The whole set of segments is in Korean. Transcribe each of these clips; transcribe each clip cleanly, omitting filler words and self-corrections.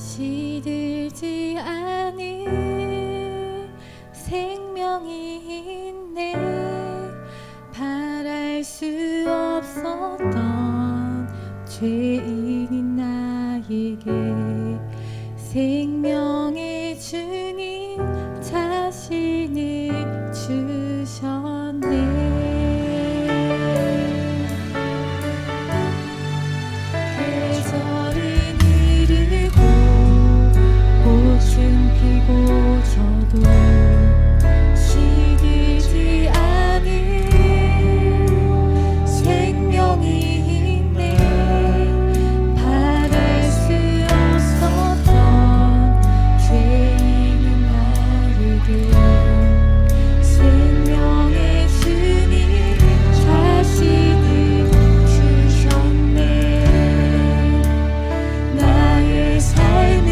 시들지 않을 생명이 있네. 바랄 수 없었던 죄인인 나에게 생명의 주님 자신을 주셨네. 시들지 않을 생명이 있네. 바랄 수 없었던 죄인인 나에게 생명의 주님 자신을 주셨네. 나의 삶은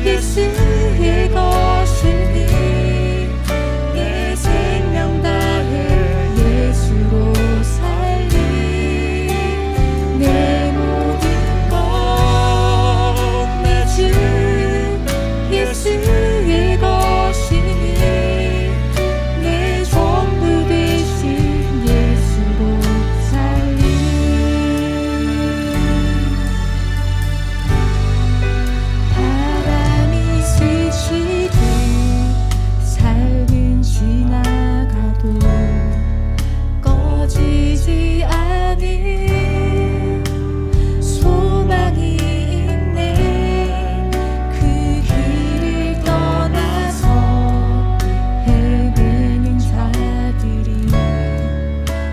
예수의 것이니 내 생명 다해 예수로 살리. 내 모든 것 내 주 예수의 것이니 내 전부 되신 예수로 살리. 삶은 지나가도 꺼지지 않을 소망이 있네. 그 길을 떠나서 헤매는 자들이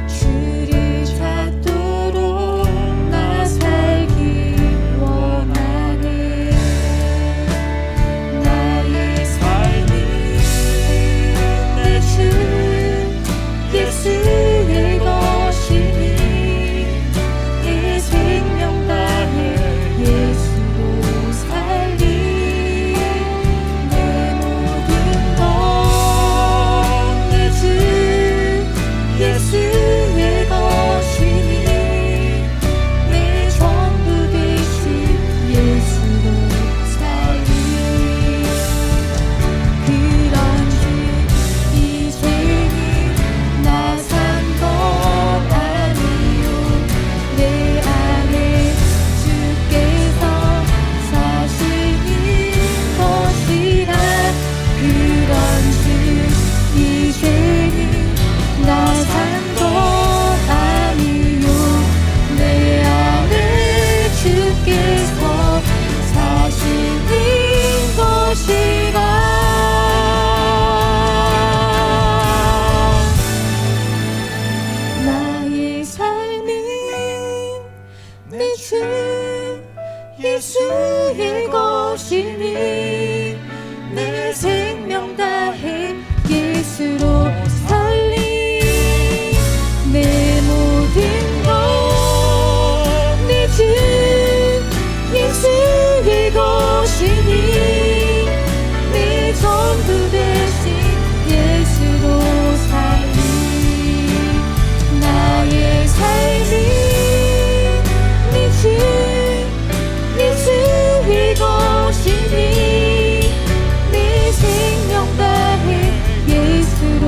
주를 찾도록 나 살기 원하네. 나의 예수의 것이니 내 생명 다해 예수로 살리. 내 모든 것 내 주 예수의 것이니 내 전부 되신 예수로 살리. 그런즉 이제는 나 산 것 아니요 내 안에 주께서 사시는 것이라. 그런즉 이제는 나 산 것 아니요 내 안에 주께서 사시는 것이라. 나의 삶은 내 주 예수의 것이니 내 생명 다해 예수로 살리. 내 모든 것 내 주 예수의 것이니 내 전부 되신 예수로 살리. 나의 삶은 내 주 예수의 것이니 내 생명 다해 예수로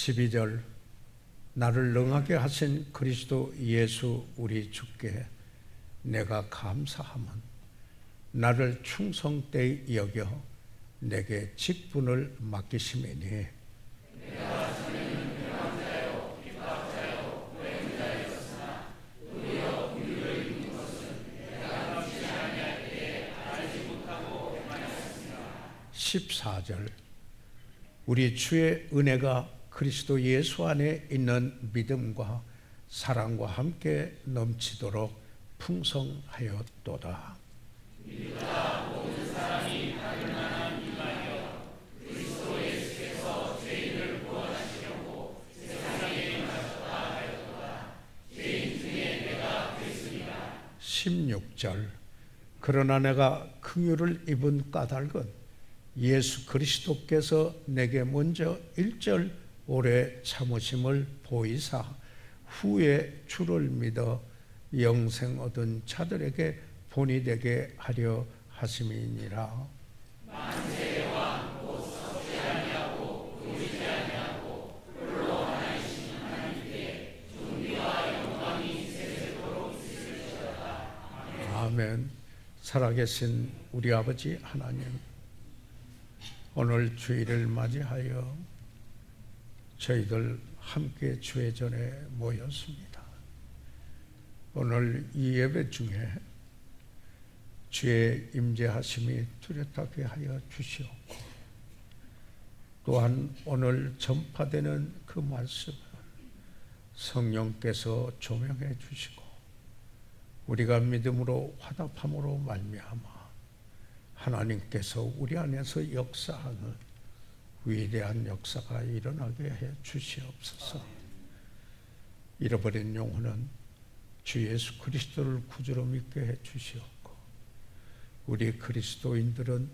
12절 나를 능하게 하신 그리스도 예수 우리 주께 내가 감사함은 나를 충성되이 여겨 내게 직분을 맡기심이니 (14절) 우리 주의 은혜가 그리스도 예수 안에 있는 믿음과 사랑과 함께 넘치도록 풍성하였도다. (16절) 그러나 내가 긍휼을 입은 까닭은 예수 그리스도께서 내게 먼저 1절 오래 참으심을 보이사 후에 주를 믿어 영생 얻은 자들에게 본이 되게 하려 하심이니라. 아멘. 살아계신 우리 아버지 하나님, 오늘 주일을 맞이하여 저희들 함께 주의 전에 모였습니다. 오늘 이 예배 중에 주의 임재하심이 뚜렷하게 하여 주시옵고, 또한 오늘 전파되는 그 말씀을 성령께서 조명해 주시고 우리가 믿음으로 화답함으로 말미암아 하나님께서 우리 안에서 역사하는 위대한 역사가 일어나게 해 주시옵소서. 잃어버린 영혼은 주 예수 그리스도를 구주로 믿게 해 주시옵고, 우리 그리스도인들은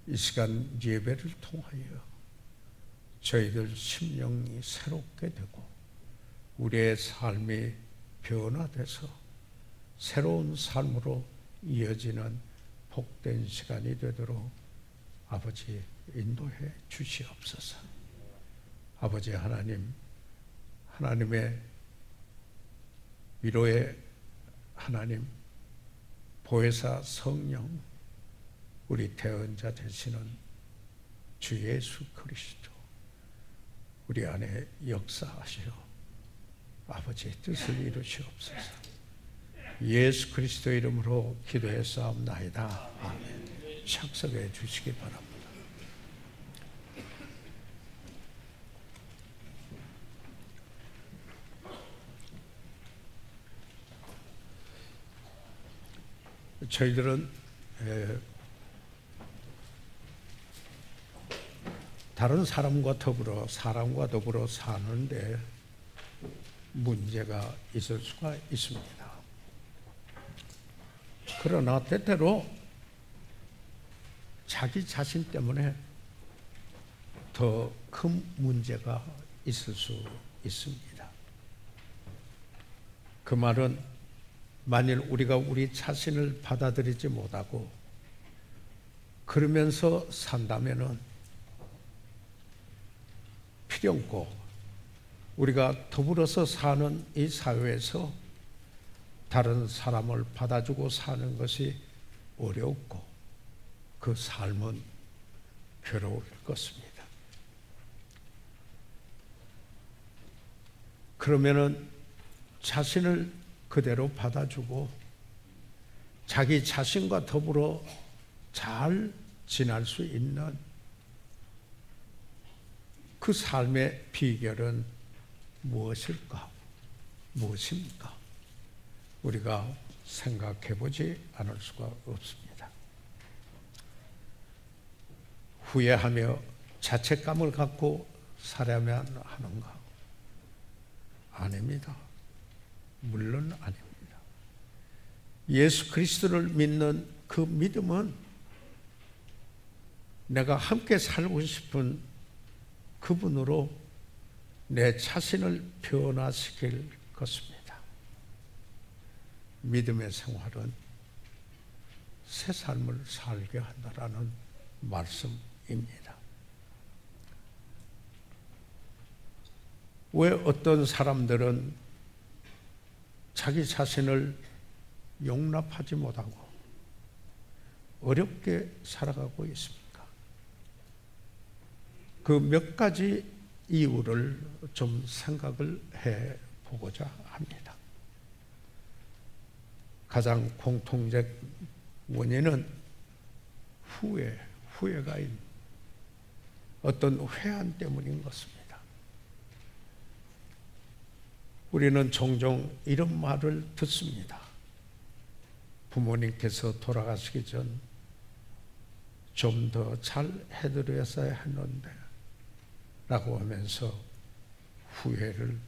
이 시간 예배를 통하여 저희들 심령이 새롭게 되고 우리의 삶이 변화돼서 새로운 삶으로 이어지는 복된 시간이 되도록 아버지 인도해 주시옵소서. 아버지 하나님, 하나님의 위로의 하나님, 보혜사 성령, 우리 대언자 되시는 주 예수 그리스도 우리 안에 역사하시어 아버지의 뜻을 이루시옵소서. 예수 그리스도 이름으로 기도했사옵나이다. 아멘. 착석해 주시기 바랍니다. 저희들은 다른 사람과 더불어 사는데 문제가 있을 수가 있습니다. 그러나 때때로 자기 자신 때문에 더 큰 문제가 있을 수 있습니다. 그 말은 만일 우리가 우리 자신을 받아들이지 못하고 그러면서 산다면은 필요 없고, 우리가 더불어서 사는 이 사회에서 다른 사람을 받아주고 사는 것이 어렵고 그 삶은 괴로울 것입니다. 그러면은 자신을 그대로 받아주고 자기 자신과 더불어 잘 지낼 수 있는 그 삶의 비결은 무엇일까? 무엇입니까? 우리가 생각해 보지 않을 수가 없습니다. 후회하며 자책감을 갖고 살아야만 하는가? 아닙니다. 물론 아닙니다. 예수 그리스도를 믿는 그 믿음은 내가 함께 살고 싶은 그분으로 내 자신을 변화시킬 것입니다. 믿음의 생활은 새 삶을 살게 한다라는 말씀입니다. 왜 어떤 사람들은 자기 자신을 용납하지 못하고 어렵게 살아가고 있습니까? 그 몇 가지 이유를 좀 생각을 해 보고자 합니다. 가장 공통적 원인은 후회가 있는 어떤 회한 때문인 것입니다. 우리는 종종 이런 말을 듣습니다. 부모님께서 돌아가시기 전 좀 더 잘 해드렸어야 했는데 라고 하면서 후회를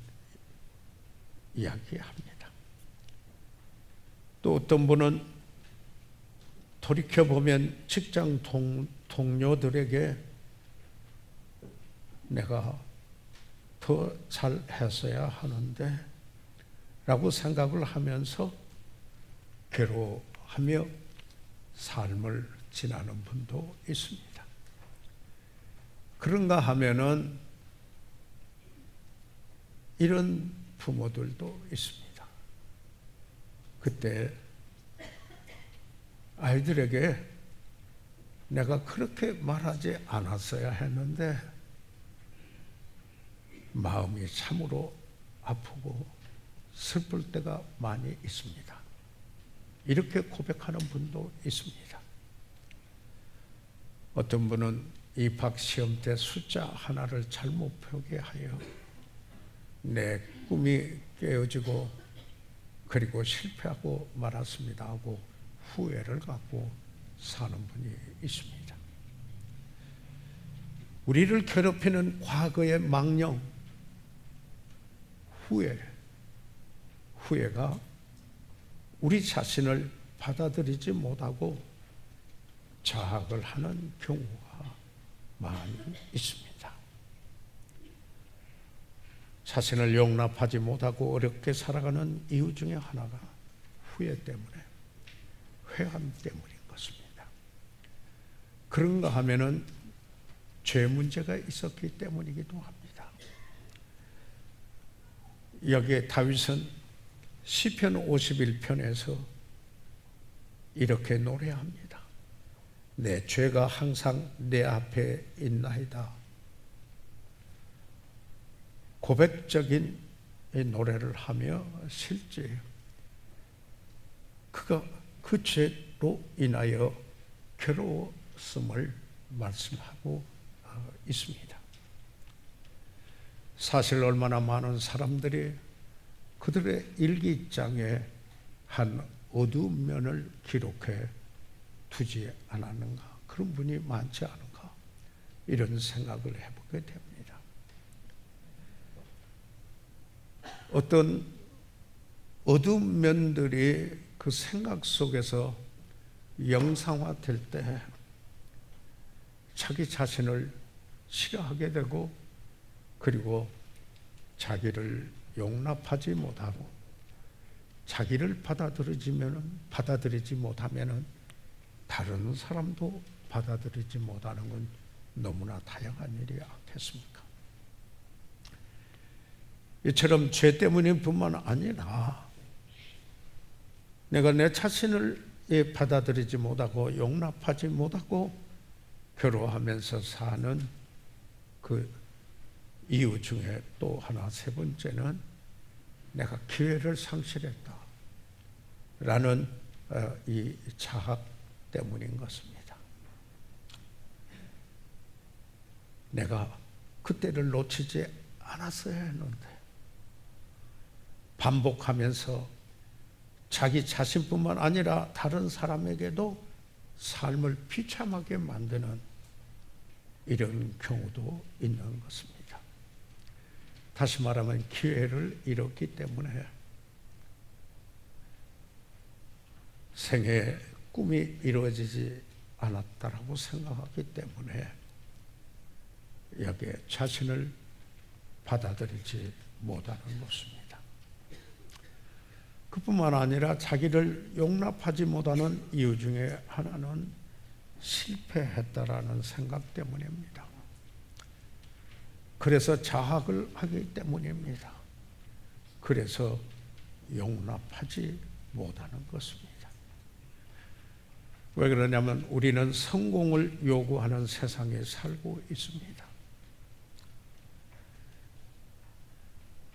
이야기합니다. 또 어떤 분은 돌이켜보면 직장 동료들에게 내가 더 잘했어야 하는데 라고 생각을 하면서 괴로워하며 삶을 지나는 분도 있습니다. 그런가 하면은 이런 부모들도 있습니다. 그때 아이들에게 내가 그렇게 말하지 않았어야 했는데 마음이 참으로 아프고 슬플 때가 많이 있습니다. 이렇게 고백하는 분도 있습니다. 어떤 분은 입학 시험 때 숫자 하나를 잘못 표기하여 내 꿈이 깨어지고 그리고 실패하고 말았습니다 하고 후회를 갖고 사는 분이 있습니다. 우리를 괴롭히는 과거의 망령, 후회가 우리 자신을 받아들이지 못하고 자학을 하는 경우가 많이 있습니다. 자신을 용납하지 못하고 어렵게 살아가는 이유 중에 하나가 후회 때문에, 회한 때문인 것입니다. 그런가 하면은 죄 문제가 있었기 때문이기도 합니다. 여기에 다윗은 시편 51편에서 이렇게 노래합니다. 내 죄가 항상 내 앞에 있나이다. 고백적인 이 노래를 하며 실제 그가 그 죄로 인하여 괴로웠음을 말씀하고 있습니다. 사실 얼마나 많은 사람들이 그들의 일기장에 한 어두운 면을 기록해 두지 않았는가, 그런 분이 많지 않은가, 이런 생각을 해보게 됩니다. 어떤 어두운 면들이 그 생각 속에서 영상화될 때 자기 자신을 싫어하게 되고 그리고 자기를 용납하지 못하고 자기를 받아들이지 못하면 다른 사람도 받아들이지 못하는 건 너무나 다양한 일이 않겠습니까? 이처럼 죄 때문일 뿐만 아니라 내가 내 자신을 받아들이지 못하고 용납하지 못하고 괴로워하면서 사는 그 이유 중에 또 하나, 세 번째는 내가 기회를 상실했다 라는 이 자학 때문인 것입니다. 내가 그때를 놓치지 않았어야 했는데 반복하면서 자기 자신뿐만 아니라 다른 사람에게도 삶을 비참하게 만드는 이런 경우도 있는 것입니다. 다시 말하면 기회를 잃었기 때문에 생애에 꿈이 이루어지지 않았다라고 생각하기 때문에 여기에 자신을 받아들이지 못하는 것입니다. 그뿐만 아니라 자기를 용납하지 못하는 이유 중에 하나는 실패했다라는 생각 때문입니다. 그래서 자학을 하기 때문입니다. 그래서 용납하지 못하는 것입니다. 왜 그러냐면 우리는 성공을 요구하는 세상에 살고 있습니다.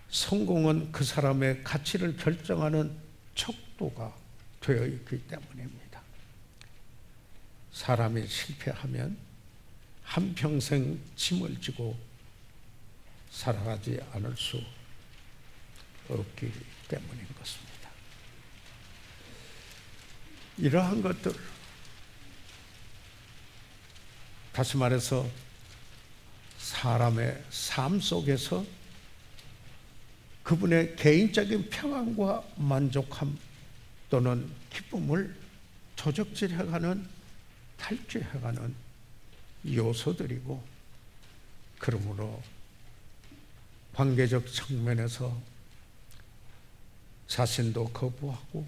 성공은 그 사람의 가치를 결정하는 척도가 되어 있기 때문입니다. 사람이 실패하면 한평생 짐을 지고 살아가지 않을 수 없기 때문인 것입니다. 이러한 것들, 다시 말해서 사람의 삶 속에서 그분의 개인적인 평안과 만족함 또는 기쁨을 조적질해가는, 탈취해가는 요소들이고, 그러므로 관계적 측면에서 자신도 거부하고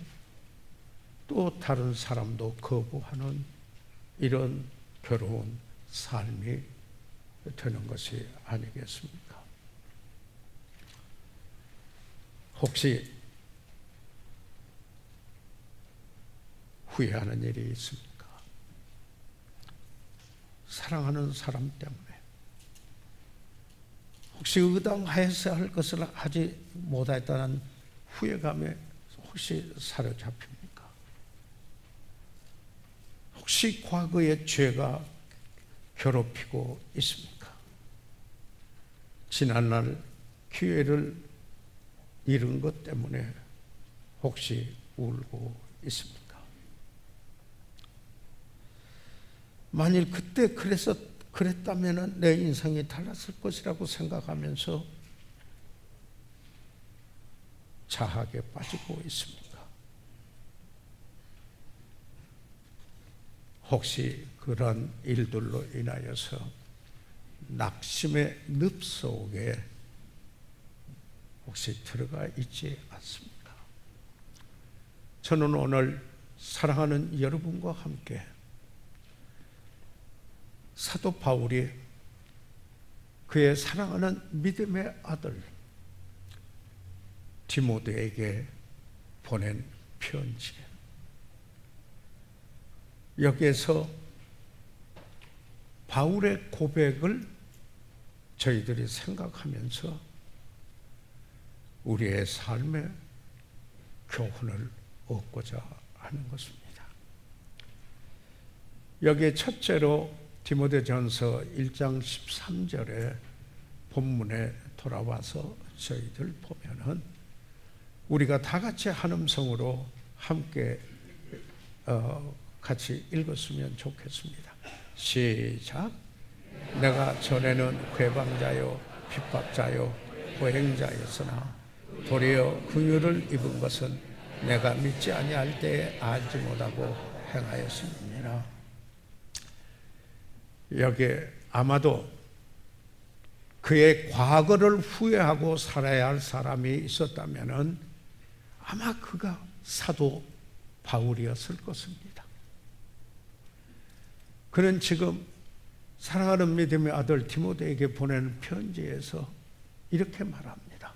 또 다른 사람도 거부하는 이런 괴로운 삶이 되는 것이 아니겠습니까? 혹시 후회하는 일이 있습니까? 사랑하는 사람 때문에 혹시 의당하여서 할 것을 하지 못했다는 후회감에 혹시 사로잡힙니까? 혹시 과거의 죄가 괴롭히고 있습니까? 지난날 기회를 잃은 것 때문에 혹시 울고 있습니까? 만일 그때 그랬다면 내 인생이 달랐을 것이라고 생각하면서 자학에 빠지고 있습니까? 혹시 그런 일들로 인하여서 낙심의 늪 속에 혹시 들어가 있지 않습니까? 저는 오늘 사랑하는 여러분과 함께 사도 바울이 그의 사랑하는 믿음의 아들 디모데에게 보낸 편지, 여기에서 바울의 고백을 저희들이 생각하면서 우리의 삶에 교훈을 얻고자 하는 것입니다. 여기에 첫째로 디모데전서 1장 13절에 본문에 돌아와서 저희들 보면은 우리가 다 같이 한 음성으로 함께 같이 읽었으면 좋겠습니다. 시작. 내가 전에는 회방자요 핍박자요 보행자였으나 도리어 긍휼을 입은 것은 내가 믿지 아니할 때에 알지 못하고 행하였습니다. 여기에 아마도 그의 과거를 후회하고 살아야 할 사람이 있었다면 아마 그가 사도 바울이었을 것입니다. 그는 지금 사랑하는 믿음의 아들 디모데에게 보내는 편지에서 이렇게 말합니다.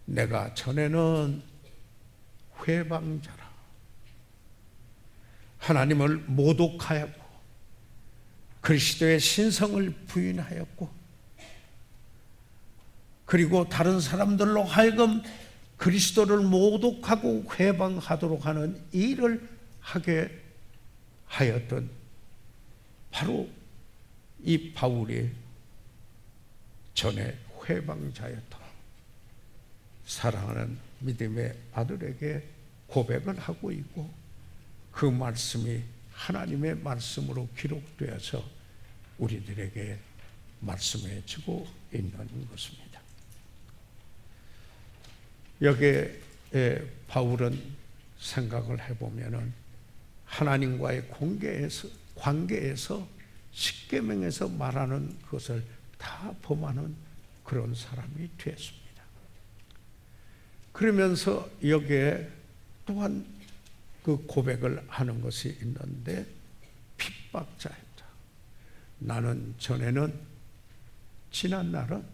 내가 전에는 회방자라, 하나님을 모독하였고 그리스도의 신성을 부인하였고, 그리고 다른 사람들로 하여금 그리스도를 모독하고 회방하도록 하는 일을 하게 하였던 바로 이 바울이 전에 회방자였다. 사랑하는 믿음의 아들에게 고백을 하고 있고, 그 말씀이 하나님의 말씀으로 기록되어서 우리들에게 말씀해주고 있는 것입니다. 여기에 바울은 생각을 해보면은 하나님과의 관계에서 십계명에서 말하는 것을 다 범하는 그런 사람이 되었습니다. 그러면서 여기에 또한 그 고백을 하는 것이 있는데, 핍박자였다. 나는 전에는 지난 날은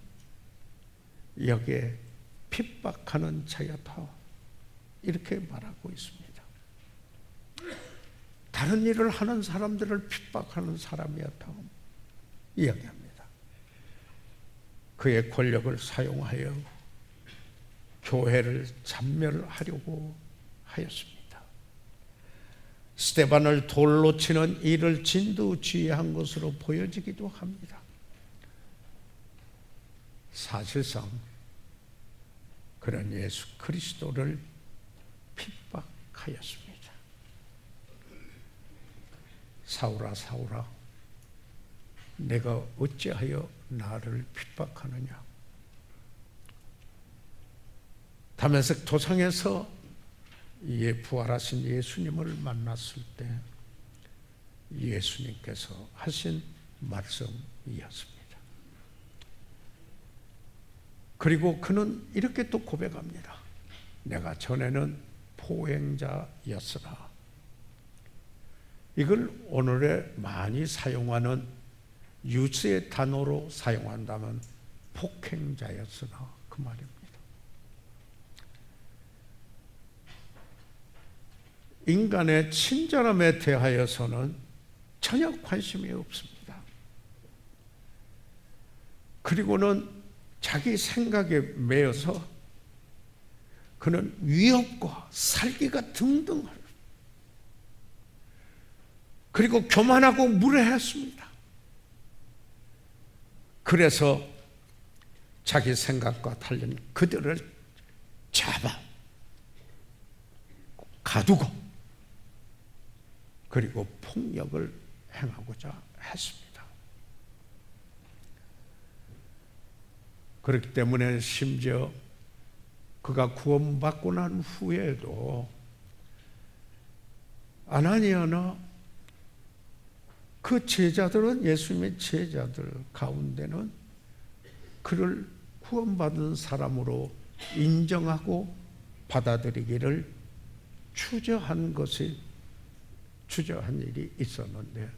여기에 핍박하는 자였다, 이렇게 말하고 있습니다. 다른 일을 하는 사람들을 핍박하는 사람이었다고 이야기합니다. 그의 권력을 사용하여 교회를 잔멸하려고 하였습니다. 스데반을 돌로 치는 일을 진두지휘한 것으로 보여지기도 합니다. 사실상 그런 예수 그리스도를 핍박하였습니다. 사울아 사울아, 내가 어찌하여 나를 핍박하느냐. 다메섹 도상에서 부활하신 예수님을 만났을 때 예수님께서 하신 말씀이었습니다. 그리고 그는 이렇게 또 고백합니다. 내가 전에는 포행자였으나, 이걸 오늘에 많이 사용하는 유수의 단어로 사용한다면 폭행자였으나 그 말입니다. 인간의 친절함에 대하여서는 전혀 관심이 없습니다. 그리고는 자기 생각에 매여서 그는 위협과 살기가 등등할, 그리고 교만하고 무례했습니다. 그래서 자기 생각과 달린 그들을 잡아 가두고 그리고 폭력을 행하고자 했습니다. 그렇기 때문에 심지어 그가 구원받고 난 후에도 아나니아나 그 제자들은, 예수님의 제자들 가운데는 그를 구원받은 사람으로 인정하고 받아들이기를 주저한 일이 있었는데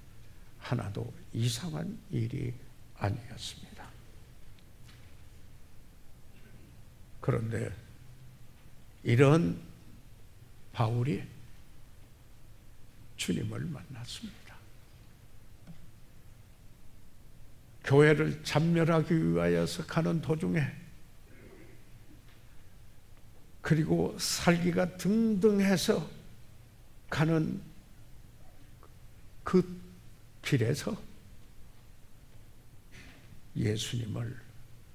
하나도 이상한 일이 아니었습니다. 그런데 이런 바울이 주님을 만났습니다. 교회를 잔멸하기 위하여서 가는 도중에, 그리고 살기가 등등해서 가는 그 길에서 예수님을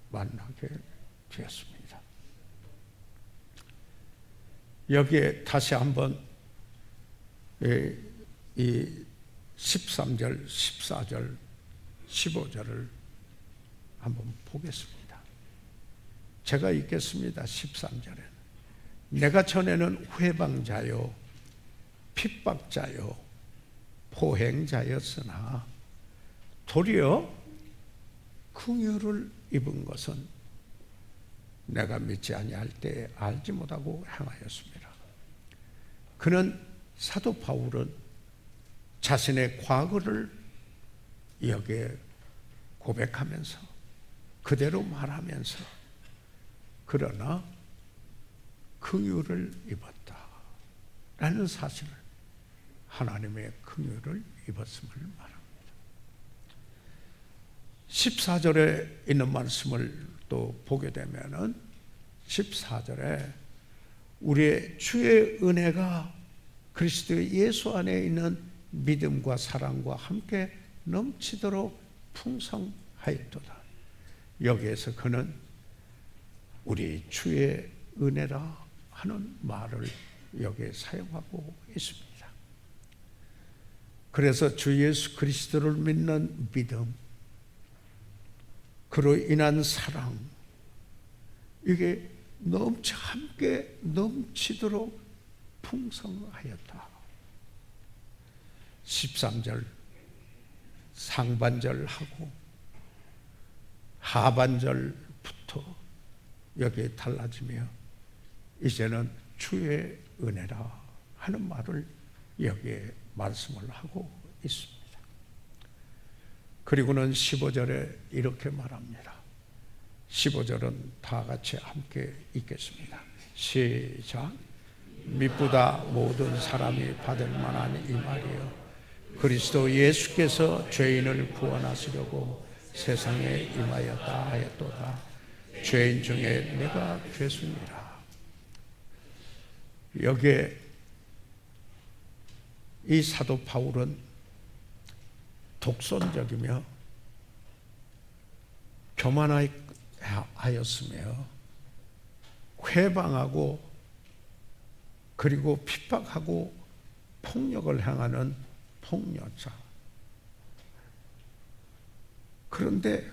만나게 되었습니다. 여기에 다시 한번 이 13절, 14절, 15절을 한번 보겠습니다. 제가 읽겠습니다. 13절에 내가 전에는 회방자요 핍박자요 포행자였으나 도리어 긍휼을 입은 것은 내가 믿지 아니할 때에 알지 못하고 행하였습니다. 그는, 사도 바울은 자신의 과거를 여기에 고백하면서 그대로 말하면서, 그러나 긍휼을 입었다라는 사실을, 하나님의 긍휼을 입었음을 말합니다. 14절에 있는 말씀을 또 보게 되면은 14절에 우리의 주의 은혜가 그리스도 예수 안에 있는 믿음과 사랑과 함께 넘치도록 풍성하였도다. 여기에서 그는 우리 주의 은혜라 하는 말을 여기에 사용하고 있습니다. 그래서 주 예수 그리스도를 믿는 믿음, 그로 인한 사랑, 이게 함께 넘치도록 풍성하였다. 13절 상반절하고 하반절부터 여기에 달라지며 이제는 주의 은혜라 하는 말을 여기에 말씀을 하고 있습니다. 그리고는 15절에 이렇게 말합니다. 15절은 다 같이 함께 읽겠습니다. 시작. 미쁘다 모든 사람이 받을 만한 이 말이요 그리스도 예수께서 죄인을 구원하시려고 세상에 임하였다 하였도다. 죄인 중에 내가 괴수니라. 여기에 이 사도 바울은 독선적이며 교만하였으며 회방하고 그리고 핍박하고 폭력을 행하는 폭력자. 그런데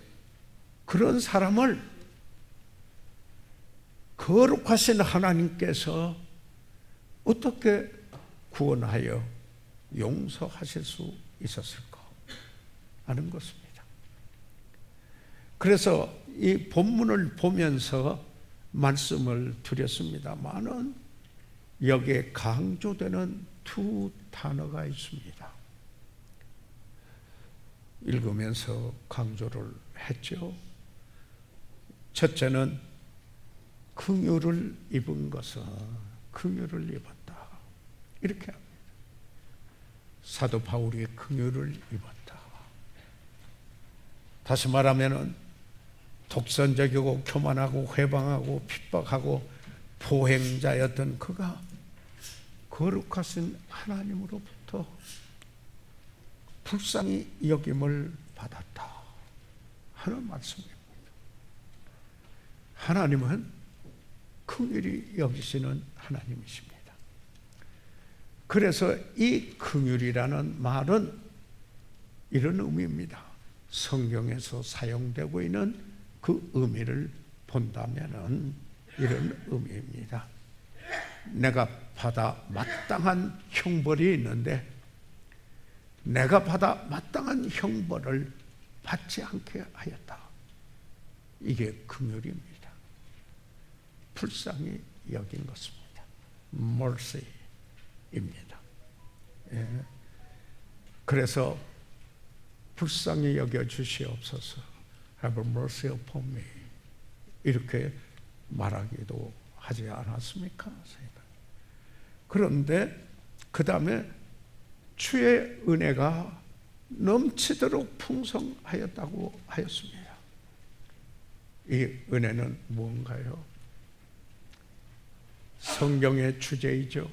그런 사람을 거룩하신 하나님께서 어떻게 구원하여 용서하실 수 있었을까 하는 것입니다. 그래서 이 본문을 보면서 말씀을 드렸습니다만은 여기에 강조되는 두 단어가 있습니다. 읽으면서 강조를 했죠. 첫째는 긍휼을 입은 것은 긍휼을 입었다. 이렇게 합니다. 사도 바울이 긍휼을 입었다. 다시 말하면은 독선적이고 교만하고 회방하고 핍박하고 포행자였던 그가 거룩하신 하나님으로부터 불쌍히 여김을 받았다 하는 말씀입니다. 하나님은 긍휼히 여기시는 하나님이십니다. 그래서 이 긍휼이라는 말은 이런 의미입니다. 성경에서 사용되고 있는 그 의미를 본다면은 이런 의미입니다. 내가 받아 마땅한 형벌이 있는데 내가 받아 마땅한 형벌을 받지 않게 하였다. 이게 긍휼입니다. 불쌍히 여긴 것입니다. mercy입니다. 예. 그래서 불쌍히 여겨 주시옵소서. Have mercy upon me. 이렇게 말하기도 하지 않았습니까? 그런데 그 다음에 주의 은혜가 넘치도록 풍성하였다고 하였습니다. 이 은혜는 무언가요? 성경의 주제이죠.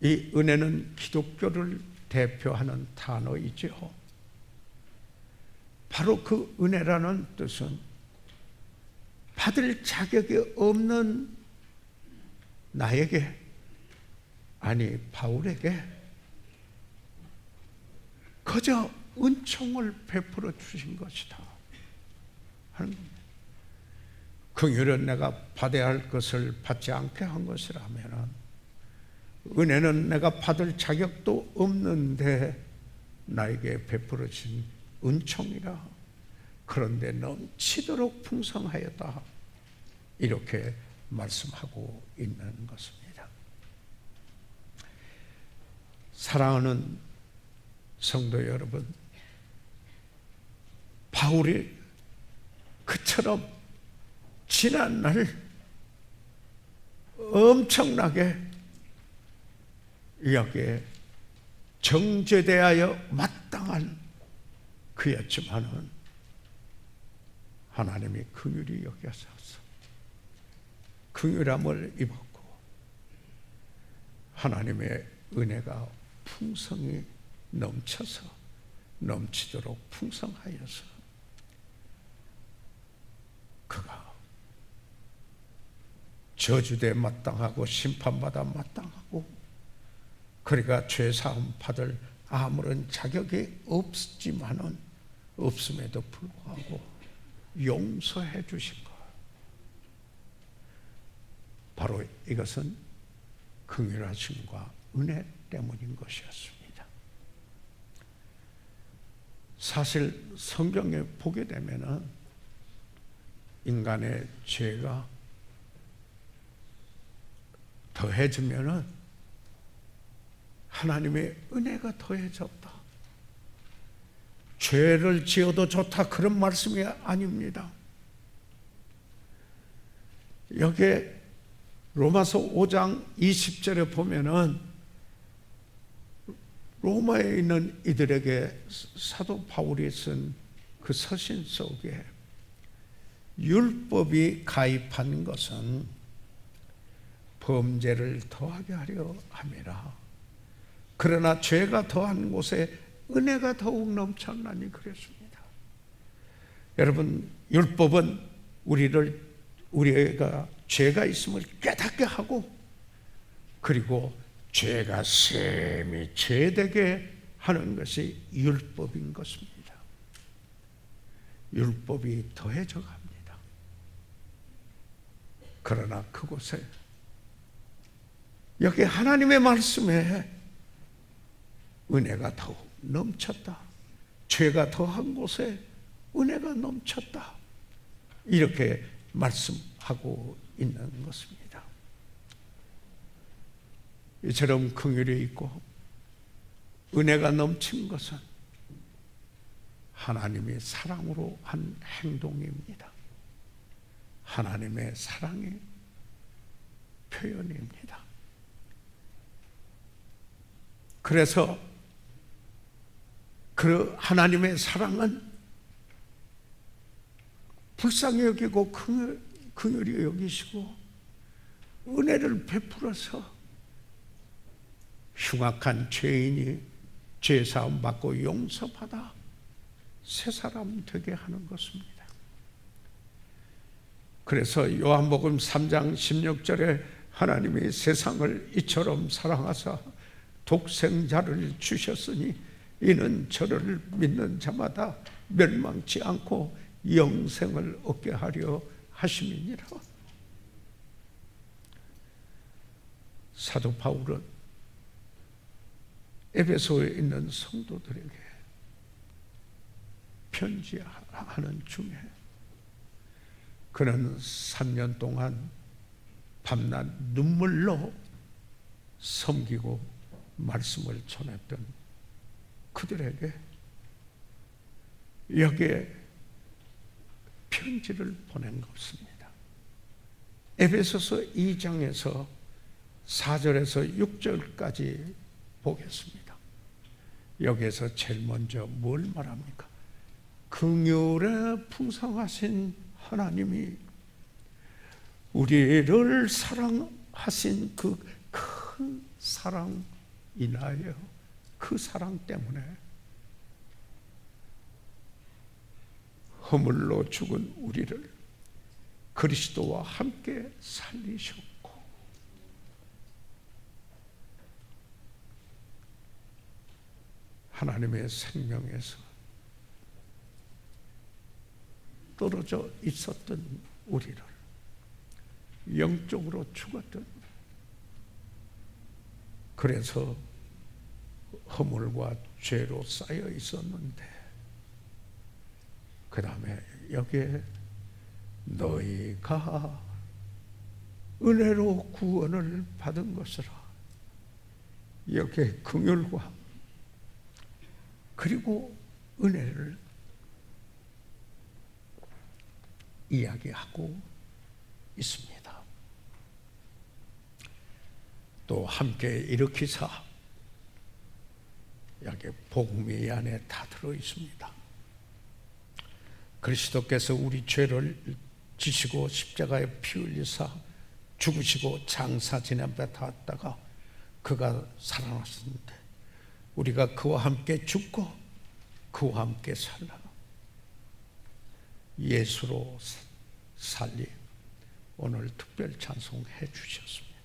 이 은혜는 기독교를 대표하는 단어이죠. 바로 그 은혜라는 뜻은 받을 자격이 없는 나에게, 아니 바울에게 그저 은총을 베풀어 주신 것이다 하는 겁니다. 긍휼은 내가 받아야 할 것을 받지 않게 한 것이라면, 은혜는 내가 받을 자격도 없는데 나에게 베풀어 주신 은총이라. 그런데 넘치도록 풍성하였다. 이렇게 말씀하고 있는 것입니다. 사랑하는 성도 여러분, 바울이 그처럼 지난날 엄청나게 여기에 정죄되어야 마땅한 그였지만은 하나님이 긍휼히 여기셔서 긍휼함을 입었고 하나님의 은혜가 풍성히 넘쳐서 넘치도록 풍성하여서 그가 저주돼 마땅하고 심판받아 마땅하고 그러니까 죄사함 받을 아무런 자격이 없음에도 불구하고 용서해 주신 것, 바로 이것은 긍휼하심과 은혜 때문인 것이었습니다. 사실 성경에 보게 되면은 인간의 죄가 더해지면은 하나님의 은혜가 더해졌다. 죄를 지어도 좋다 그런 말씀이 아닙니다. 여기에 로마서 5장 20절에 보면은 로마에 있는 이들에게 사도 바울이 쓴 그 서신 속에 율법이 가입한 것은 범죄를 더하게 하려 함이라. 그러나 죄가 더한 곳에 은혜가 더욱 넘쳤나니 그랬습니다. 여러분, 율법은 우리가 죄가 있음을 깨닫게 하고, 그리고 죄가 셈이 죄되게 하는 것이 율법인 것입니다. 율법이 더해져 갑니다. 그러나 그곳에, 여기 하나님의 말씀에 은혜가 더욱 넘쳤다. 죄가 더한 곳에 은혜가 넘쳤다. 이렇게 말씀하고 있는 것입니다. 이처럼 긍휼이 있고 은혜가 넘친 것은 하나님이 사랑으로 한 행동입니다. 하나님의 사랑의 표현입니다. 그래서 그 하나님의 사랑은 불쌍히 여기고 긍휼히 여기시고 은혜를 베풀어서 흉악한 죄인이 죄사함 받고 용서받아 새 사람 되게 하는 것입니다. 그래서 요한복음 3장 16절에 하나님이 세상을 이처럼 사랑하사 독생자를 주셨으니 이는 저를 믿는 자마다 멸망치 않고 영생을 얻게 하려 하심이니라. 사도 바울은 에베소에 있는 성도들에게 편지하는 중에 그는 3년 동안 밤낮 눈물로 섬기고 말씀을 전했던 그들에게 여기에 편지를 보낸 것입니다. 에베소서 2장에서 4절에서 6절까지 보겠습니다. 여기에서 제일 먼저 뭘 말합니까? 긍휼에 풍성하신 하나님이 우리를 사랑하신 그 큰 사랑 인하여 그 사랑 때문에 허물로 죽은 우리를 그리스도와 함께 살리셨고 하나님의 생명에서 떨어져 있었던 우리를 영적으로 죽었던, 그래서 허물과 죄로 쌓여 있었는데 그 다음에 여기에 너희가 은혜로 구원을 받은 것이라, 여기에 긍휼과 그리고 은혜를 이야기하고 있습니다. 또 함께 일으키사, 여기 복음이 이 안에 다 들어 있습니다. 그리스도께서 우리 죄를 지시고 십자가에 피 흘리사 죽으시고 장사 지내며 닿았다가 그가 살아났는데 우리가 그와 함께 죽고 그와 함께 살라 예수로 살리 오늘 특별 찬송해 주셨습니다.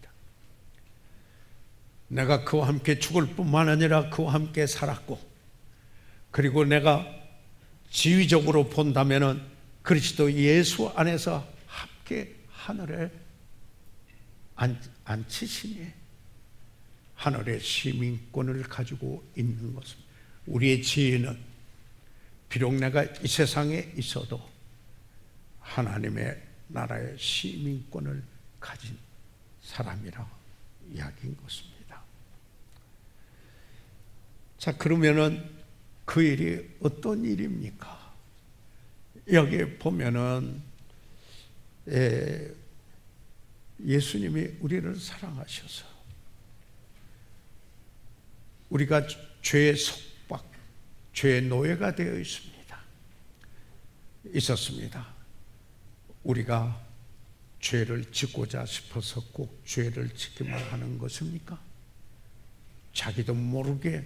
내가 그와 함께 죽을 뿐만 아니라 그와 함께 살았고, 그리고 내가 지위적으로 본다면은 그리스도 예수 안에서 함께 하늘에 앉히시니 하늘의 시민권을 가지고 있는 것입니다. 우리의 지위는 비록 내가 이 세상에 있어도 하나님의 나라의 시민권을 가진 사람이라 이야기인 것입니다. 자, 그러면은 그 일이 어떤 일입니까? 여기 보면은 예수님이 우리를 사랑하셔서 우리가 죄의 속박, 죄의 노예가 되어 있었습니다. 우리가 죄를 짓고자 싶어서 꼭 죄를 짓기만 하는 것입니까? 자기도 모르게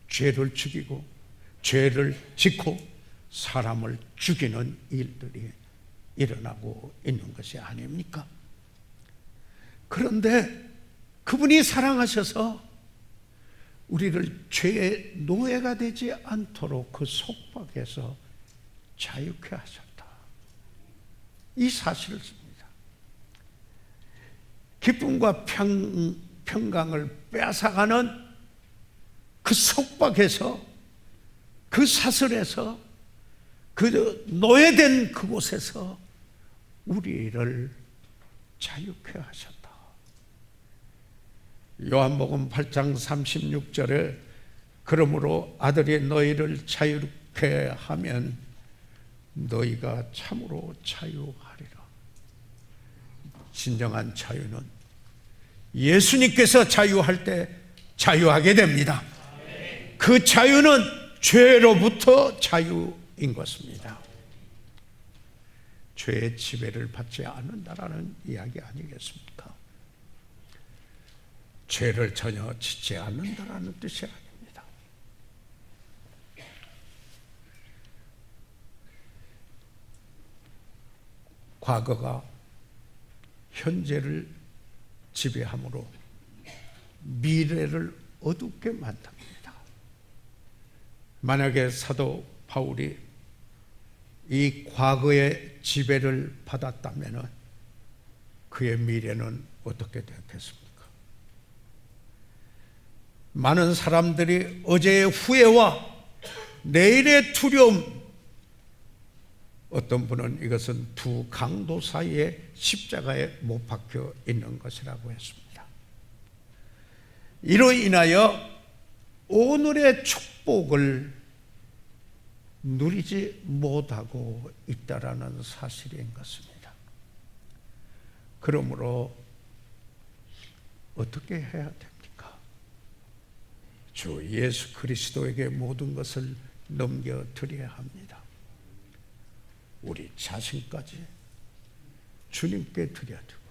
죄를 죽이고 죄를 짓고 사람을 죽이는 일들이 일어나고 있는 것이 아닙니까? 그런데 그분이 사랑하셔서 우리를 죄의 노예가 되지 않도록 그 속박에서 자유케 하셨다. 이 사실을 씁니다. 기쁨과 평강을 빼앗아가는 그 속박에서, 그 사슬에서, 그 노예된 그곳에서 우리를 자유케 하셨다. 요한복음 8장 36절에 그러므로 아들이 너희를 자유케 하면 너희가 참으로 자유하리라. 진정한 자유는 예수님께서 자유할 때 자유하게 됩니다. 그 자유는 죄로부터 자유인 것입니다. 죄의 지배를 받지 않는다라는 이야기 아니겠습니까? 죄를 전혀 짓지 않는다라는 뜻이 아닙니다. 과거가 현재를 지배함으로 미래를 어둡게 만듭니다. 만약에 사도 바울이 이 과거의 지배를 받았다면 그의 미래는 어떻게 되었겠습니까? 많은 사람들이 어제의 후회와 내일의 두려움, 어떤 분은 이것은 두 강도 사이에 십자가에 못 박혀 있는 것이라고 했습니다. 이로 인하여 오늘의 축복을 누리지 못하고 있다라는 사실인 것입니다. 그러므로 어떻게 해야 됩니까? 주 예수 그리스도에게 모든 것을 넘겨드려야 합니다. 우리 자신까지 주님께 드려두고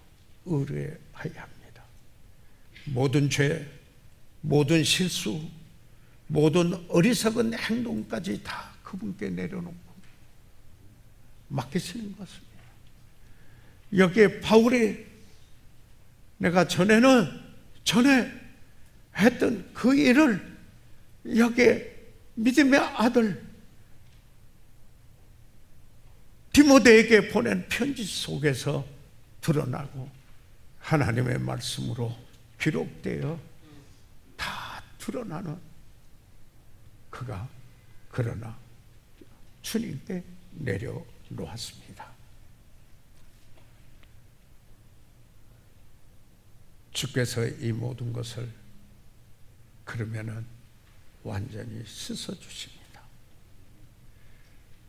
의뢰하여야 합니다. 모든 죄, 모든 실수, 모든 어리석은 행동까지 다 그분께 내려놓고 맡기시는 것입니다. 여기에 바울이 내가 전에 했던 그 일을 여기에 믿음의 아들 디모데에게 보낸 편지 속에서 드러나고 하나님의 말씀으로 기록되어 다 드러나는 그가 그러나 주님께 내려놓았습니다. 주께서 이 모든 것을 그러면은 완전히 씻어주십니다.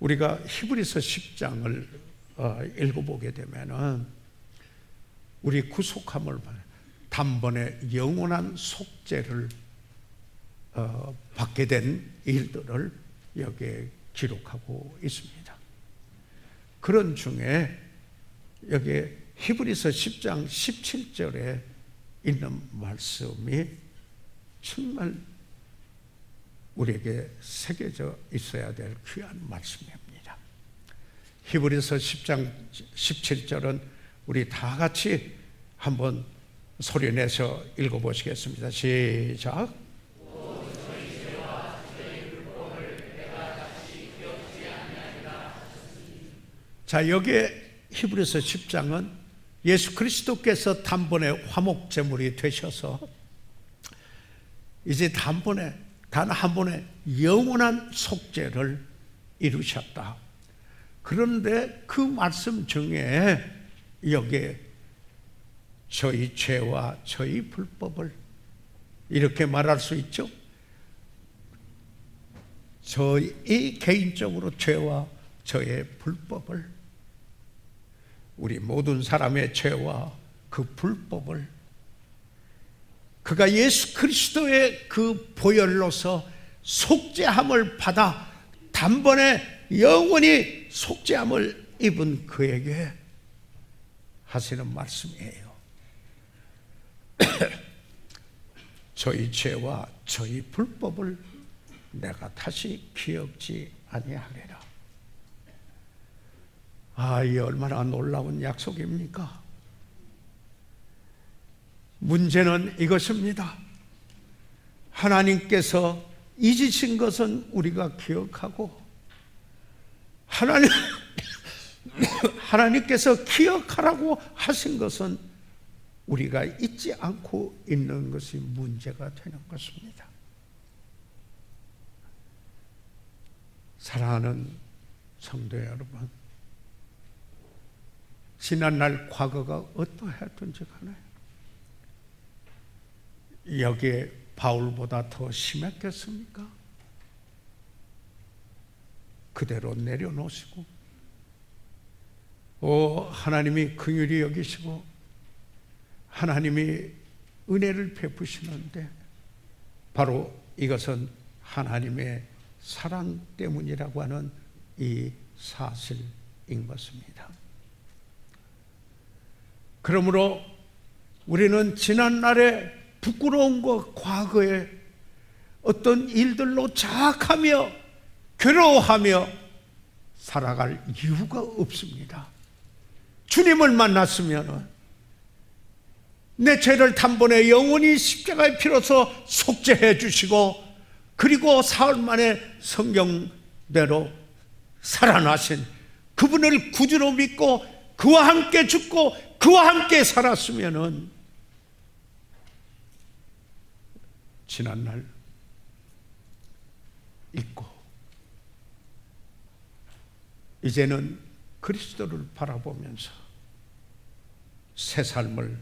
우리가 히브리서 10장을 읽어보게 되면은 우리 구속함을 단번에 영원한 속죄를 받게 된 일들을 여기에 기록하고 있습니다. 그런 중에 여기 히브리서 10장 17절에 있는 말씀이 정말 우리에게 새겨져 있어야 될 귀한 말씀입니다. 히브리서 10장 17절은 우리 다 같이 한번 소리내서 읽어보시겠습니다. 시작. 자, 여기에 히브리서 10장은 예수 그리스도께서 단번에 화목제물이 되셔서 이제 단번에 단 한 번에 영원한 속죄를 이루셨다. 그런데 그 말씀 중에 여기에 저희 죄와 저희 불법을 이렇게 말할 수 있죠. 저의 개인적으로 죄와 저의 불법을, 우리 모든 사람의 죄와 그 불법을 그가 예수 그리스도의 그 보혈로서 속죄함을 받아 단번에 영원히 속죄함을 입은 그에게 하시는 말씀이에요. 저희 죄와 저희 불법을 내가 다시 기억지 아니하리라. 이 얼마나 놀라운 약속입니까? 문제는 이것입니다. 하나님께서 잊으신 것은 우리가 기억하고, 하나님께서 기억하라고 하신 것은 우리가 잊지 않고 있는 것이 문제가 되는 것입니다. 사랑하는 성도 여러분, 지난날 과거가 어떠했든지 간에 여기에 바울보다 더 심했겠습니까? 그대로 내려놓으시고, 하나님이 긍휼히 여기시고 하나님이 은혜를 베푸시는데, 바로 이것은 하나님의 사랑 때문이라고 하는 이 사실인 것입니다. 그러므로 우리는 지난날의 부끄러운 것, 과거의 어떤 일들로 자학하며 괴로워하며 살아갈 이유가 없습니다. 주님을 만났으면 내 죄를 단번에 영원히 십자가의 피로서 속죄해 주시고, 그리고 사흘 만에 성경대로 살아나신 그분을 구주로 믿고 그와 함께 죽고 그와 함께 살았으면은 지난날 잊고 이제는 그리스도를 바라보면서 새 삶을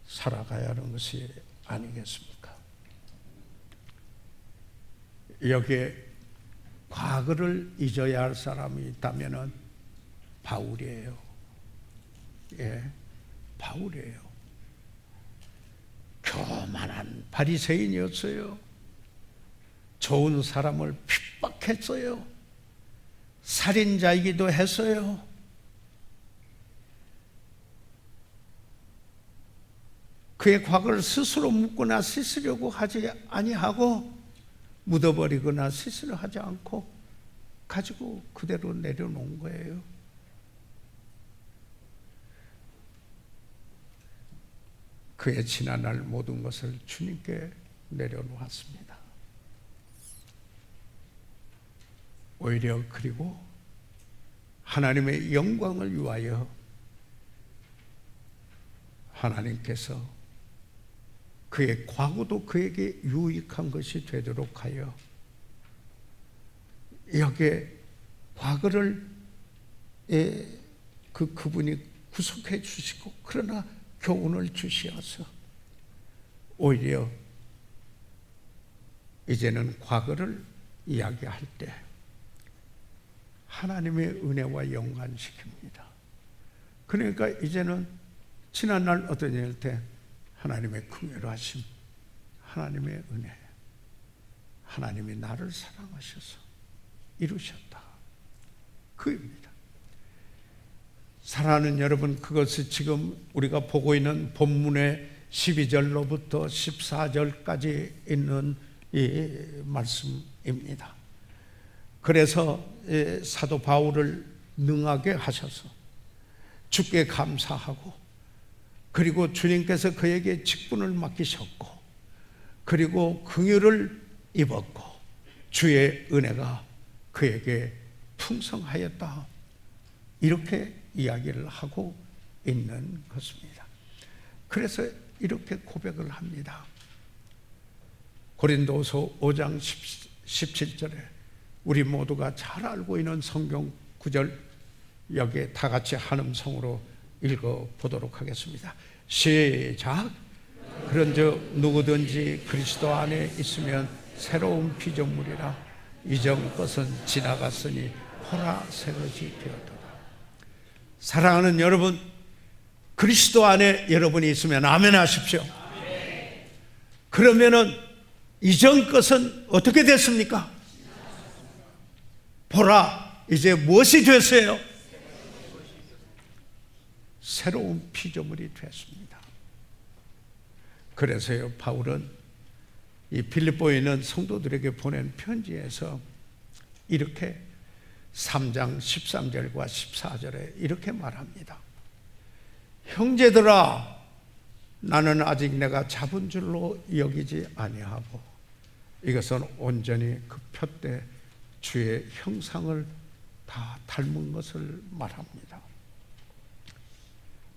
살아가야 하는 것이 아니겠습니까? 여기에 과거를 잊어야 할 사람이 있다면 바울이에요. 바울이에요. 교만한 바리새인이었어요. 좋은 사람을 핍박했어요. 살인자이기도 했어요. 그의 과거를 스스로 묻거나 씻으려고 하지 아니하고, 묻어버리거나 씻으려 하지 않고 가지고 그대로 내려놓은 거예요. 그의 지난날 모든 것을 주님께 내려놓았습니다. 오히려 그리고 하나님의 영광을 위하여 하나님께서 그의 과거도 그에게 유익한 것이 되도록 하여 여기에 과거를 그분이 구속해 주시고, 그러나 교훈을 주시어서 오히려 이제는 과거를 이야기할 때 하나님의 은혜와 연관시킵니다. 그러니까 이제는 지난날 어떤 일 때 하나님의 긍휼하심, 하나님의 은혜, 하나님이 나를 사랑하셔서 이루셨다, 그입니다. 사랑하는 여러분, 그것이 지금 우리가 보고 있는 본문의 12절로부터 14절까지 있는 이 말씀입니다. 그래서 사도 바울을 능하게 하셔서 주께 감사하고, 그리고 주님께서 그에게 직분을 맡기셨고, 그리고 긍휼을 입었고 주의 은혜가 그에게 풍성하였다, 이렇게 이야기를 하고 있는 것입니다. 그래서 이렇게 고백을 합니다. 고린도서 5장 17절에 우리 모두가 잘 알고 있는 성경 구절, 여기에 다 같이 한음성으로 읽어보도록 하겠습니다. 시작. 그런즉 누구든지 그리스도 안에 있으면 새로운 피조물이라, 이전 것은 지나갔으니 보라 새 것이 되었도다. 사랑하는 여러분, 그리스도 안에 여러분이 있으면 아멘 하십시오. 그러면은 이전 것은 어떻게 됐습니까? 보라, 이제 무엇이 됐어요? 새로운 피조물이 됐습니다. 그래서요, 바울은 이 빌립보에 있는 성도들에게 보낸 편지에서 이렇게 3장 13절과 14절에 이렇게 말합니다. 형제들아, 나는 아직 내가 잡은 줄로 여기지 아니하고 이것은 온전히 그 표대 주의 형상을 다 닮은 것을 말합니다.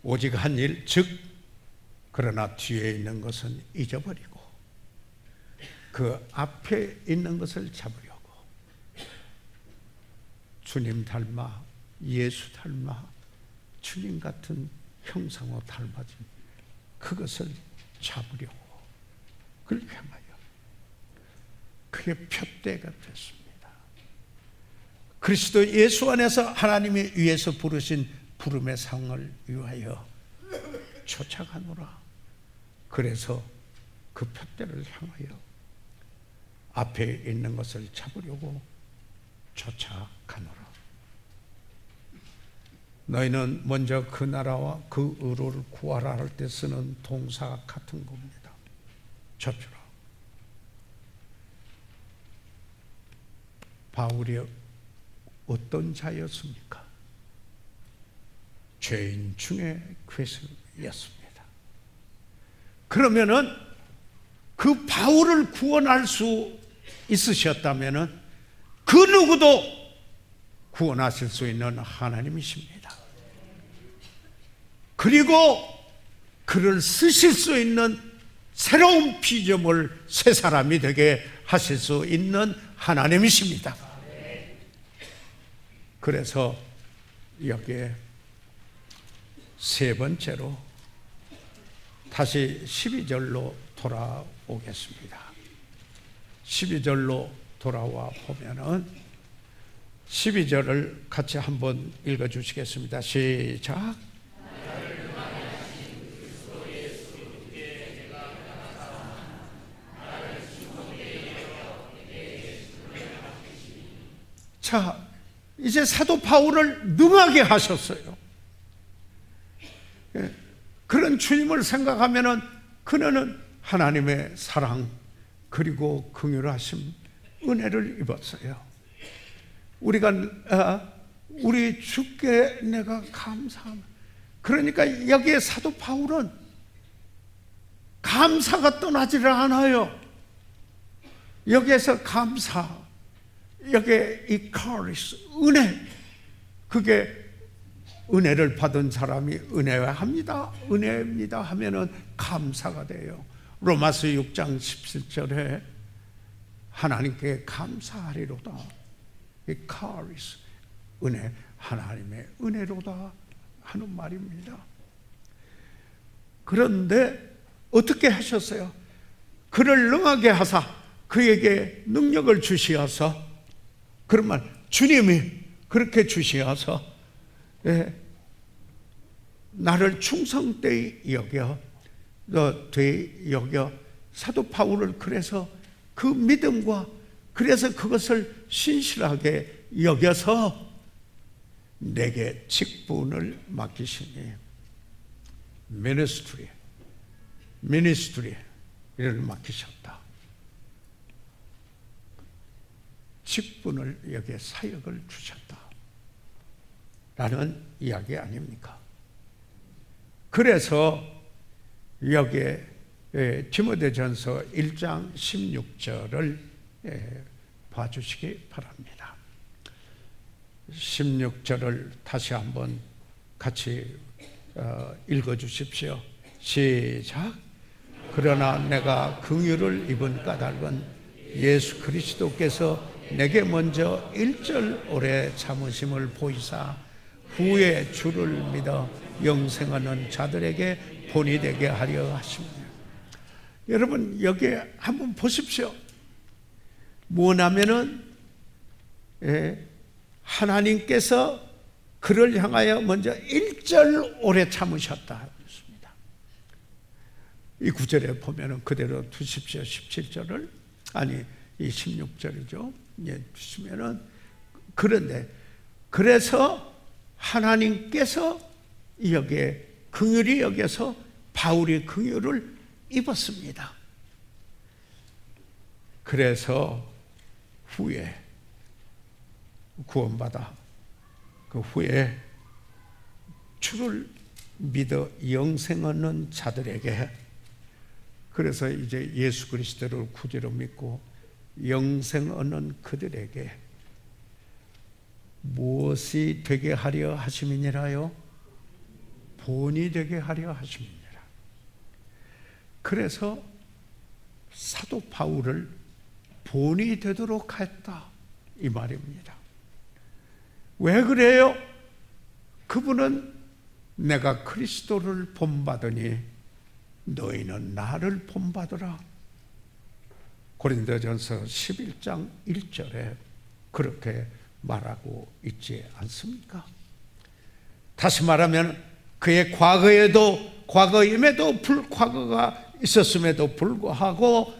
오직 한 일, 즉 그러나 뒤에 있는 것은 잊어버리고 그 앞에 있는 것을 잡으려고 주님 닮아, 예수 닮아, 주님 같은 형상으로 닮아진 그것을 잡으려고, 그걸 향하여 그게 표대가 됐습니다. 그리스도 예수 안에서 하나님이 위에서 부르신 부름의 상을 위하여 쫓아가노라. 그래서 그 표대를 향하여 앞에 있는 것을 잡으려고 쫓아가노라. 너희는 먼저 그 나라와 그 의를 구하라 할 때 쓰는 동사 같은 겁니다. 접주라. 바울이 어떤 자였습니까? 죄인 중에 괴수였습니다. 그러면은 그 바울을 구원할 수 있으셨다면은 그 누구도 구원하실 수 있는 하나님이십니다. 그리고 그를 쓰실 수 있는 새로운 피조물, 새 사람이 되게 하실 수 있는 하나님이십니다. 그래서 여기에 세 번째로 다시 12절로 돌아오겠습니다. 12절로 돌아와 보면은 12절을 같이 한번 읽어주시겠습니다. 시작. 자, 이제 사도 바울을 능하게 하셨어요. 그런 주님을 생각하면은 그는 하나님의 사랑 그리고 긍휼하심, 은혜를 입었어요. 우리 주께 내가 감사합니다. 그러니까 여기에 사도 바울은 감사가 떠나지를 않아요. 여기에서 감사, 여기에 이 카리스, 은혜, 그게 은혜를 받은 사람이 은혜합니다, 은혜입니다 하면은 감사가 돼요. 로마서 6장 17절에 하나님께 감사하리로다. 이 카리스, 은혜, 하나님의 은혜로다 하는 말입니다. 그런데 어떻게 하셨어요? 그를 능하게 하사 그에게 능력을 주시어서, 그런 말, 주님이 그렇게 주시어서 나를 충성되이 여겨 사도 바울을 그래서 그 믿음과 그래서 그것을 신실하게 여겨서 내게 직분을 맡기시니 미니스트리를 맡기셨다. 직분을 여기에 사역을 주셨다 라는 이야기 아닙니까? 그래서 여기에 디모데전서 1장 16절을 봐주시기 바랍니다. 16절을 다시 한번 같이 읽어주십시오. 시작. 그러나 내가 긍휼을 입은 까닭은 예수 그리스도께서 내게 먼저 1절 오래 참으심을 보이사 후에 주를 믿어 영생하는 자들에게 본이 되게 하려 하십니다. 여러분 여기에 한번 보십시오. 뭐냐면은 하나님께서 그를 향하여 먼저 1절 오래 참으셨다 했습니다. 이 9절에 보면은 그대로 두십시오. 17절을 아니 이 16절이죠. 예, 주시면은 그런데 그래서 하나님께서 여기에 긍휼히 여겨서 바울이 긍휼을 입었습니다. 그래서 후에 구원받아 그 후에 주를 믿어 영생 얻는 자들에게 그래서 이제 예수 그리스도를 구주로 믿고 영생 얻는 그들에게 무엇이 되게 하려 하심이니라요? 본이 되게 하려 하심이니라. 그래서 사도 바울을 본이 되도록 했다 이 말입니다. 왜 그래요? 그분은 내가 그리스도를 본받으니 너희는 나를 본받으라. 고린도전서 11장 1절에 그렇게 말하고 있지 않습니까? 다시 말하면 그의 과거임에도 과거가 있었음에도 불구하고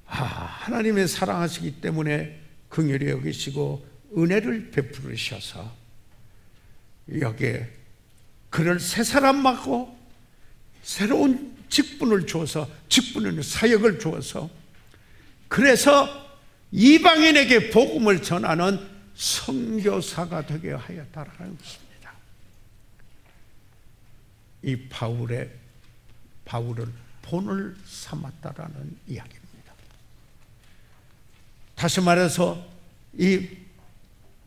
하나님의 사랑하시기 때문에 긍휼히 여기시고 은혜를 베풀으셔서 여기에 그를 새 사람 맞고 새로운 직분을 주어서 직분은 사역을 주어서 그래서 이방인에게 복음을 전하는 선교사가 되게 하였다라는 것입니다. 이 바울은 본을 삼았다라는 이야기입니다. 다시 말해서 이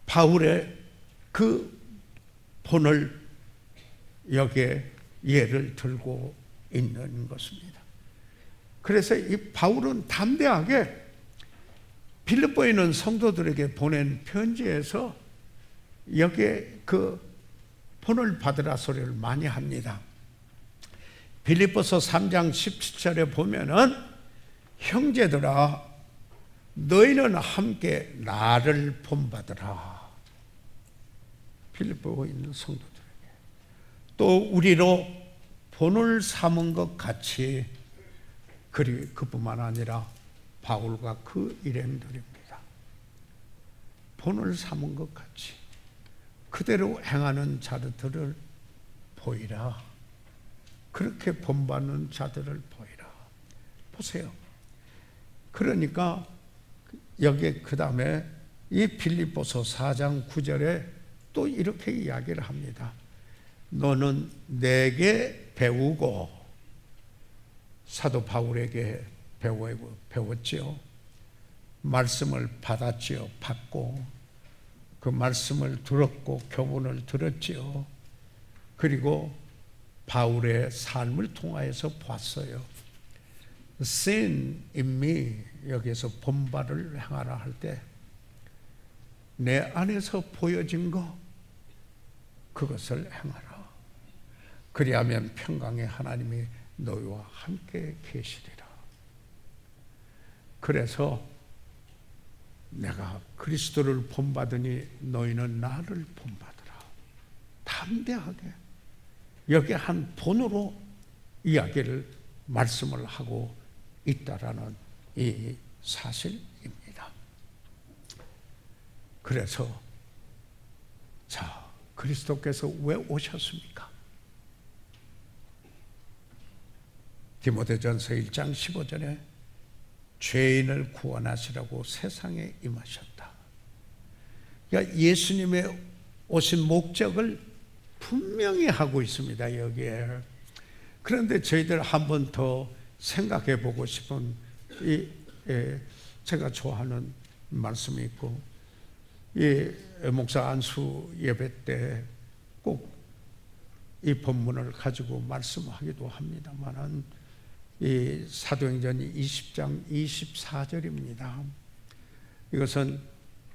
바울의 그 본을 여기에 예를 들고 있는 것입니다. 그래서 이 바울은 담대하게 빌립보에 있는 성도들에게 보낸 편지에서 여기에 그 본을 받으라 소리를 많이 합니다. 빌립보서 3장 17절에 보면은 형제들아 너희는 함께 나를 본받으라. 빌립보에 있는 성도들에게 또 우리로 본을 삼은 것 같이 그뿐만 아니라 바울과 그 일행들입니다. 본을 삼은 것 같이 그대로 행하는 자들을 보이라. 그렇게 본받는 자들을 보이라. 보세요. 그러니까 여기에 그 다음에 이 빌립보서 4장 9절에 또 이렇게 이야기를 합니다. 너는 내게 배우고 사도 바울에게 배웠지요. 말씀을 받았지요. 받고 그 말씀을 들었고 교훈을 들었지요. 그리고 바울의 삶을 통하여서 봤어요. Sin in me 여기에서 본바를 행하라 할 때 내 안에서 보여진 거 그것을 행하라. 그리하면 평강의 하나님이 너희와 함께 계시리라. 그래서 내가 그리스도를 본받으니 너희는 나를 본받으라. 담대하게 여기 한 본으로 이야기를 말씀을 하고 있다라는 이 사실입니다. 그래서 자, 그리스도께서 왜 오셨습니까? 디모데전서 1장 15절에 죄인을 구원하시라고 세상에 임하셨다. 그러니까 예수님의 오신 목적을 분명히 하고 있습니다. 여기에. 그런데 저희들 한 번 더 생각해 보고 싶은 제가 좋아하는 말씀이 있고 이 목사 안수 예배 때 꼭 이 본문을 가지고 말씀하기도 합니다만은 이 사도행전 20장 24절입니다. 이것은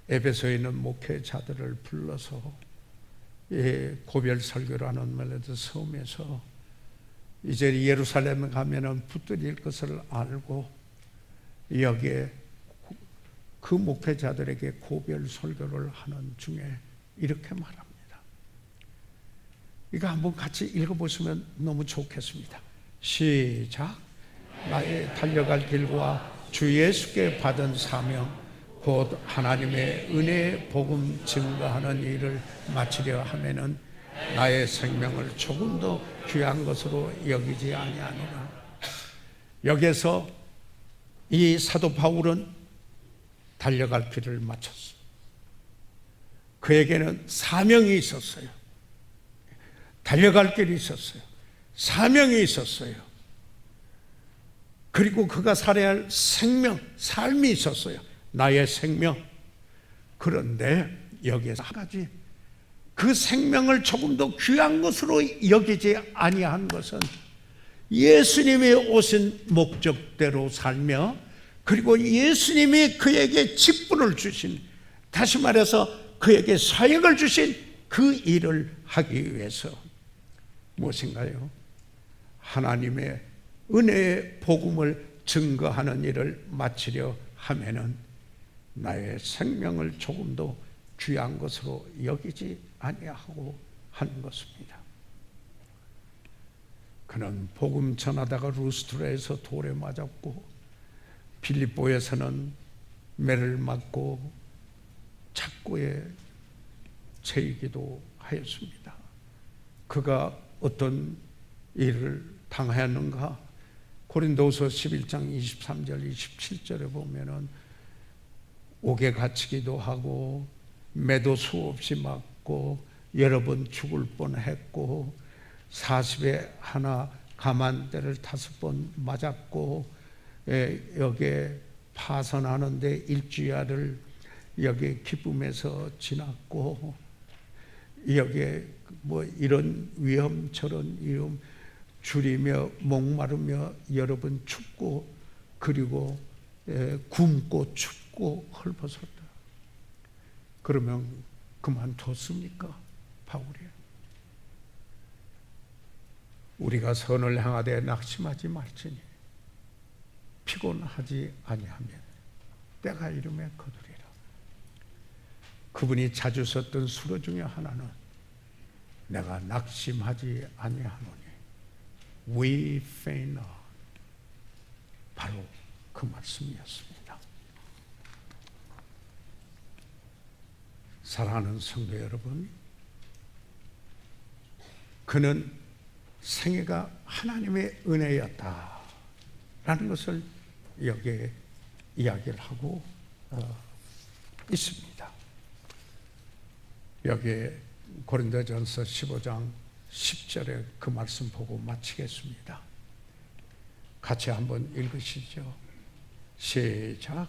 에베소에 있는 목회자들을 불러서 고별 설교라는 멜로디 섬에서 이제 예루살렘에 가면은 붙들릴 것을 알고 여기에 그 목회자들에게 고별 설교를 하는 중에 이렇게 말합니다. 이거 한번 같이 읽어보시면 너무 좋겠습니다. 시작. 나의 달려갈 길과 주 예수께 받은 사명 곧 하나님의 은혜의 복음 증거하는 일을 마치려 하면은 나의 생명을 조금 더 귀한 것으로 여기지 아니하노라. 여기에서 이 사도 바울은 달려갈 길을 마쳤어. 그에게는 사명이 있었어요. 달려갈 길이 있었어요. 사명이 있었어요. 그리고 그가 살아야 할 생명, 삶이 있었어요. 나의 생명. 그런데 여기에서 한 가지, 그 생명을 조금 더 귀한 것으로 여기지 아니한 것은 예수님이 오신 목적대로 살며, 그리고 예수님이 그에게 직분을 주신, 다시 말해서 그에게 사역을 주신 그 일을 하기 위해서 무엇인가요? 하나님의 은혜의 복음을 증거하는 일을 마치려 하면은 나의 생명을 조금 더 귀한 것으로 여기지 아니하고 하는 것입니다. 그는 복음 전하다가 루스트라에서 돌에 맞았고, 빌립보에서는 매를 맞고 착고에 채이기도 하였습니다. 그가 어떤 일을 당하였는가? 고린도후서 11장 23절 27절에 보면은 옥에 갇히기도 하고 매도 수없이 맞고 여러 번 죽을 뻔했고 40에 하나 가만대를 5번 맞았고 여기에 파선하는데 일주야를 여기 기쁨에서 지났고 여기에 뭐 이런 위험 저런 위험 줄이며 목마르며 여러 번 춥고 그리고 굶고 춥고 헐벗었다. 그러면 그만뒀습니까? 바울이. 우리가 선을 향하되 낙심하지 말지니 피곤하지 아니하면 때가 이르면 거두리라. 그분이 자주 썼던 수로 중에 하나는 내가 낙심하지 아니하노니 We faint not. 바로 그 말씀이었습니다. 사랑하는 성도 여러분, 그는 생애가 하나님의 은혜였다라는 것을 여기에 이야기를 하고 있습니다. 여기에 고린도전서 15장 10절에 그 말씀 보고 마치겠습니다. 같이 한번 읽으시죠. 시작.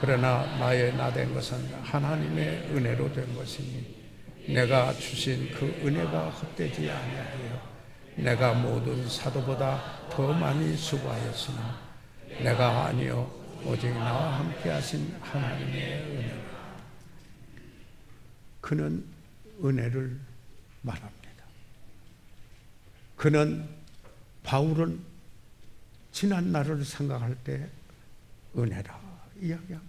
그러나 나의 나된 것은 하나님의 은혜로 된 것이니 내가 주신 그 은혜가 헛되지 아니하여 내가 모든 사도보다 더 많이 수고하였으나 내가 아니요 오직 나와 함께 하신 하나님의 은혜. 그는 은혜를 말합니다. 그는 바울은 지난 날을 생각할 때 은혜라 이야기합니다.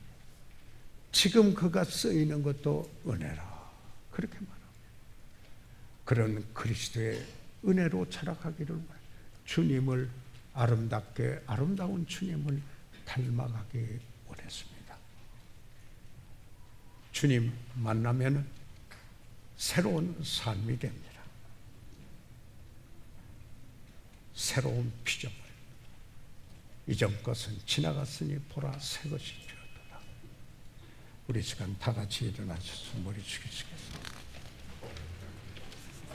지금 그가 쓰이는 것도 은혜라 그렇게 말합니다. 그런 그리스도의 은혜로 자라가기를 원해요. 주님을 아름답게 아름다운 주님을 닮아가기 원했습니다. 주님 만나면 새로운 삶이 됩니다. 새로운 피조물. 이전 것은 지나갔으니 보라 새 것이 되었도다. 우리 시간 다 같이 일어나셔서 머리 숙이시겠습니다.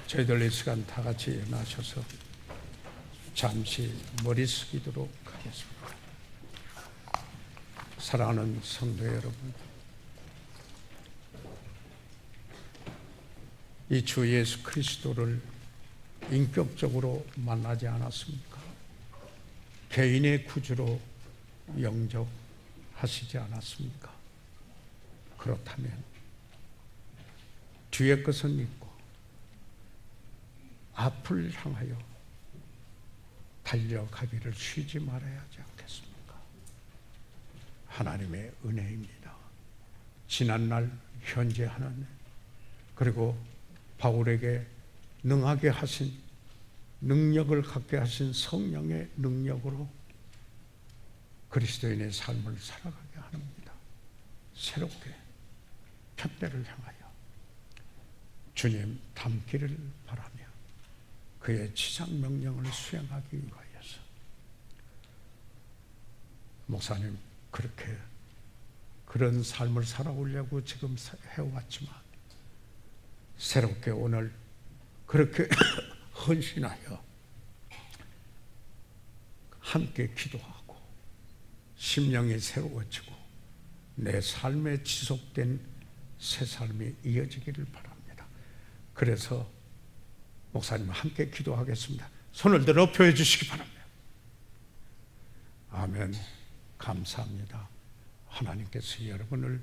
저희들 이 시간 다 같이 일어나셔서 잠시 머리 숙이도록 하겠습니다. 사랑하는 성도 여러분, 이 주 예수 그리스도를 인격적으로 만나지 않았습니까? 개인의 구주로 영접하시지 않았습니까? 그렇다면 뒤의 것은 있고 앞을 향하여 달려가기를 쉬지 말아야 하지 않겠습니까? 하나님의 은혜입니다. 지난날, 현재 하나님, 그리고 바울에게 능하게 하신, 능력을 갖게 하신 성령의 능력으로 그리스도인의 삶을 살아가게 합니다. 새롭게 편대를 향하여 주님 닮기를 바라며 그의 지상 명령을 수행하기 위하여서 목사님 그렇게 그런 삶을 살아오려고 지금 해왔지만 새롭게 오늘 그렇게 헌신하여 함께 기도하고 심령이 새로워지고 내 삶에 지속된 새 삶이 이어지기를 바랍니다. 그래서 목사님 함께 기도하겠습니다. 손을 들어 표해 주시기 바랍니다. 아멘. 감사합니다. 하나님께서 여러분을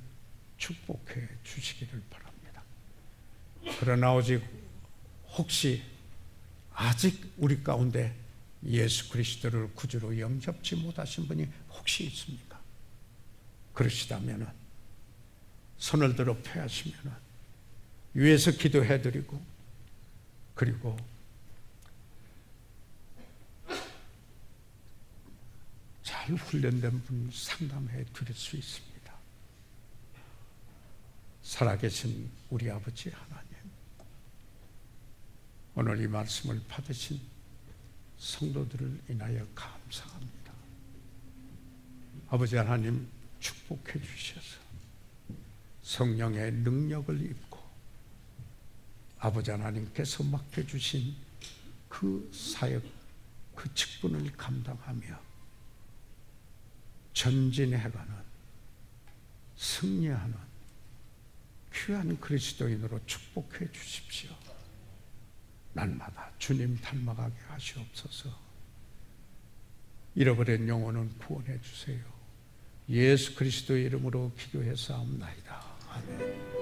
축복해 주시기를 바랍니다. 그러나 오직 혹시 아직 우리 가운데 예수 그리스도를 구주로 영접지 못하신 분이 혹시 있습니까? 그러시다면 손을 들어 표하시면 위에서 기도해 드리고 그리고 잘 훈련된 분 상담해 드릴 수 있습니다. 살아계신 우리 아버지 하나님, 오늘 이 말씀을 받으신 성도들을 인하여 감사합니다. 아버지 하나님 축복해 주셔서 성령의 능력을 입고 아버지 하나님께서 맡겨주신 그 사역, 그 직분을 감당하며 전진해가는, 승리하는 귀한 그리스도인으로 축복해 주십시오. 날마다 주님 닮아가게 하시옵소서. 잃어버린 영혼은 구원해 주세요. 예수 그리스도의 이름으로 기도해 싸움나이다. 아멘.